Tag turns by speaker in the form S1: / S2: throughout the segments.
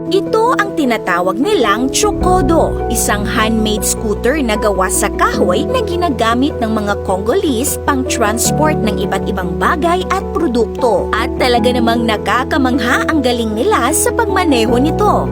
S1: Ito ang tinatawag nilang Chocodo, isang handmade scooter na gawa sa kahoy na ginagamit ng mga Congolese pang-transport ng iba't ibang bagay at produkto. At talaga namang nakakamangha ang galing nila sa pagmaneho nito.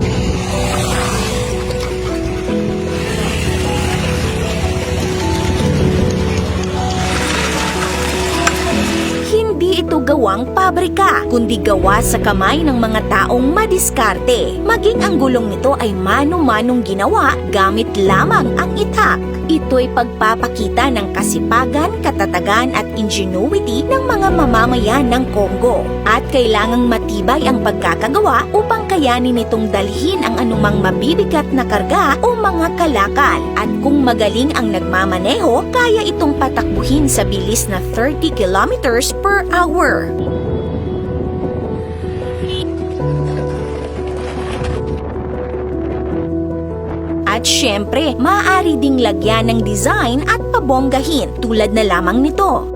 S1: Hindi ito gawang pabrika, kundi gawa sa kamay ng mga taong madiskarte. Maging ang gulong nito ay mano-manong ginawa gamit lamang ang itak. Ito'y pagpapakita ng kasipagan, katatagan at ingenuity ng mga mamamayan ng Congo. At kailangang matibay ang pagkakagawa upang kayanin nitong dalhin ang anumang mabibigat na karga o mga kalakal. At kung magaling ang nagmamaneho, kaya itong patakbuhin sa bilis na 30 kilometers per hour. At syempre, maaari ding lagyan ng design at pabonggahin tulad na lamang nito.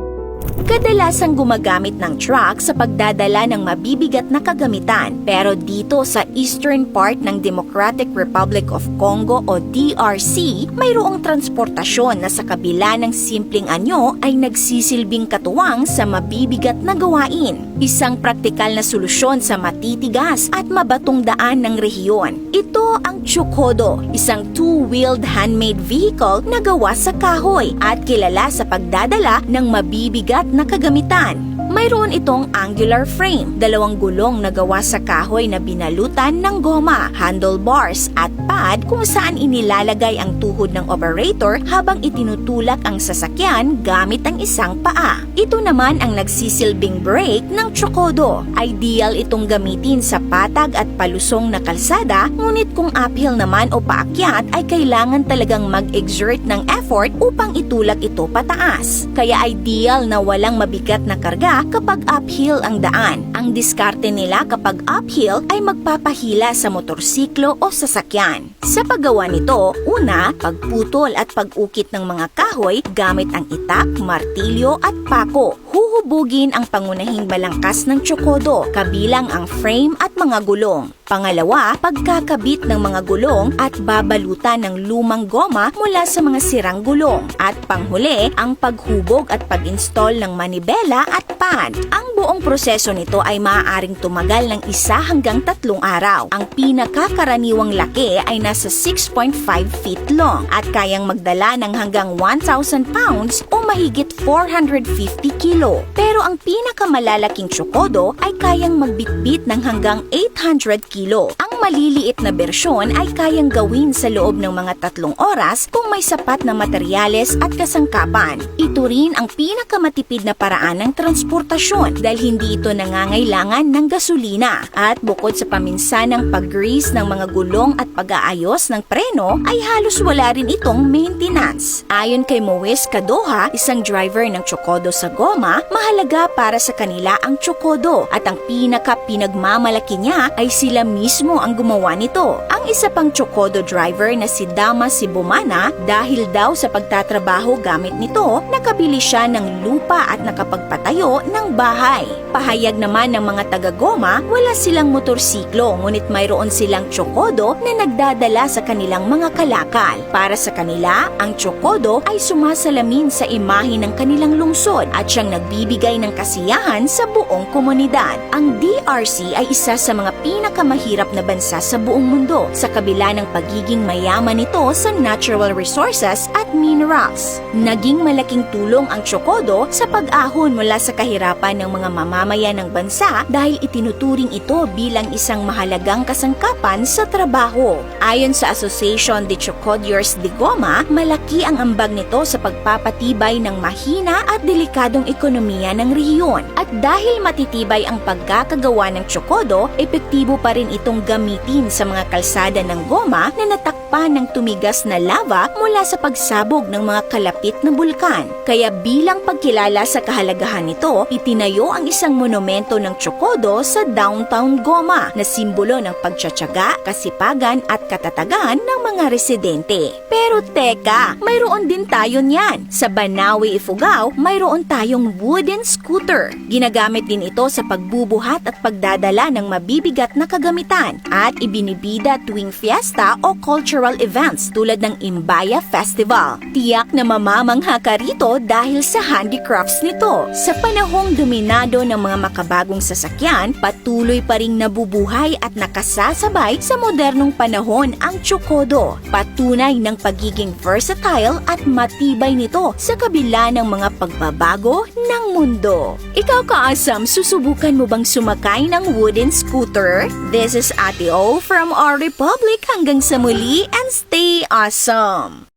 S1: Kadalasang gumagamit ng truck sa pagdadala ng mabibigat na kagamitan, pero dito sa eastern part ng Democratic Republic of Congo o DRC, mayroong transportasyon na sa kabila ng simpleng anyo ay nagsisilbing katuwang sa mabibigat na gawain. Isang praktikal na solusyon sa matitigas at mabatong daan ng rehiyon. Ito ang Chocodo, isang two-wheeled handmade vehicle na gawa sa kahoy at kilala sa pagdadala ng mabibigat na kagamitan. Mayroon itong angular frame, dalawang gulong na gawa sa kahoy na binalutan ng goma, handlebars at pad kung saan inilalagay ang tuhod ng operator habang itinutulak ang sasakyan gamit ang isang paa. Ito naman ang nagsisilbing brake ng Chocodo. Ideal itong gamitin sa patag at palusong na kalsada, ngunit kung uphill naman o paakyat ay kailangan talagang mag-exert ng effort upang itulak ito pataas. Kaya ideal na walang mabigat na karga kapag uphill ang daan. Ang diskarte nila kapag uphill ay magpapahila sa motorsiklo o sasakyan. Sa paggawa nito, una, pagputol at pag-ukit ng mga kahoy gamit ang itak, martilyo at pako. Huhubugin ang pangunahing balangkas ng Chocodo, kabilang ang frame at mga gulong. Pangalawa, pagkakabit ng mga gulong at babalutan ng lumang goma mula sa mga sirang gulong. At panghuli, ang paghubog at pag-install ng manibela at pad. Ang buong proseso nito ay maaaring tumagal ng 1 hanggang 3 araw. Ang pinakakaraniwang laki ay nasa 6.5 feet long at kayang magdala ng hanggang 1,000 pounds o mahigit 450 kilo. Pero ang pinakamalalaking Chocodo ay kayang magbitbit ng hanggang 800 kilo. Ang maliliit na bersyon ay kayang gawin sa loob ng mga 3 oras kung may sapat na materyales at kasangkapan. Ito rin ang pinakamatipid na paraan ng transportasyon dahil hindi ito nangangailangan ng gasolina. At bukod sa paminsanang pag-grease ng mga gulong at pag-aayos ng preno, ay halos wala rin itong maintenance. Ayon kay Moise Kadoha, isang driver ng Chocodo sa goma, mahalaga para sa kanila ang Chocodo at ang pinagmamalaki niya ay sila mismo ang gumawa nito. Ang isa pang Chocodo driver na si Dama Sibomana, dahil daw sa pagtatrabaho gamit nito, nakabili siya ng lupa at nakapagpatayo ng bahay. Pahayag naman ng mga taga-goma, wala silang motorsiklo ngunit mayroon silang Chocodo na nagdadala sa kanilang mga kalakal. Para sa kanila, ang Chocodo ay sumasalamin sa imahe ng kanilang lungsod at siyang nagbibigay ng kasiyahan sa buong komunidad. Ang DRC ay isa sa mga pinakamahirap na bansa sa buong mundo sa kabila ng pagiging mayaman nito sa natural resources at minerals. Naging malaking tulong ang Chocodo sa pag-ahon mula sa kahirapan ng mga mamamayan ng bansa dahil itinuturing ito bilang isang mahalagang kasangkapan sa trabaho. Ayon sa Association de Chocodiers de Goma, malaki ang ambag nito sa pagpapatibay ng mahina at delikadong ekonomiya ng rehiyon. At dahil matitibay ang pagkakagawa ng Chocodo, epektibo pa rin itong gamitin sa mga kalsada ng goma na natakpan ng tumigas na lava mula sa pagsabog ng mga kalapit na bulkan. Kaya bilang pagkilala sa kahalagahan nito, itinayo ang isang monumento ng Chocodo sa downtown Goma na simbolo ng pagtsatsaga, kasipagan at katatagan ng mga residente. Pero teka, mayroon din tayo niyan. Sa Banawe, Ifugao, mayroon tayong wooden scooter. Ginagamit din ito sa pagbubuhat at pagdadala ng mabibigat na kagamitan. at ibinibida tuwing fiesta o cultural events tulad ng Imbaya Festival. Tiyak na mamamangha ka rito dahil sa handicrafts nito. Sa panahong dominado ng mga makabagong sasakyan, patuloy pa ring nabubuhay at nakasasabay sa modernong panahon ang Tsukodo. Patunay ng pagiging versatile at matibay nito sa kabila ng mga pagbabago ng mundo. Ikaw ka-awesome, susubukan mo bang sumakay ng wooden scooter? This is Ate O from our Republic. Hanggang sa muli and stay awesome!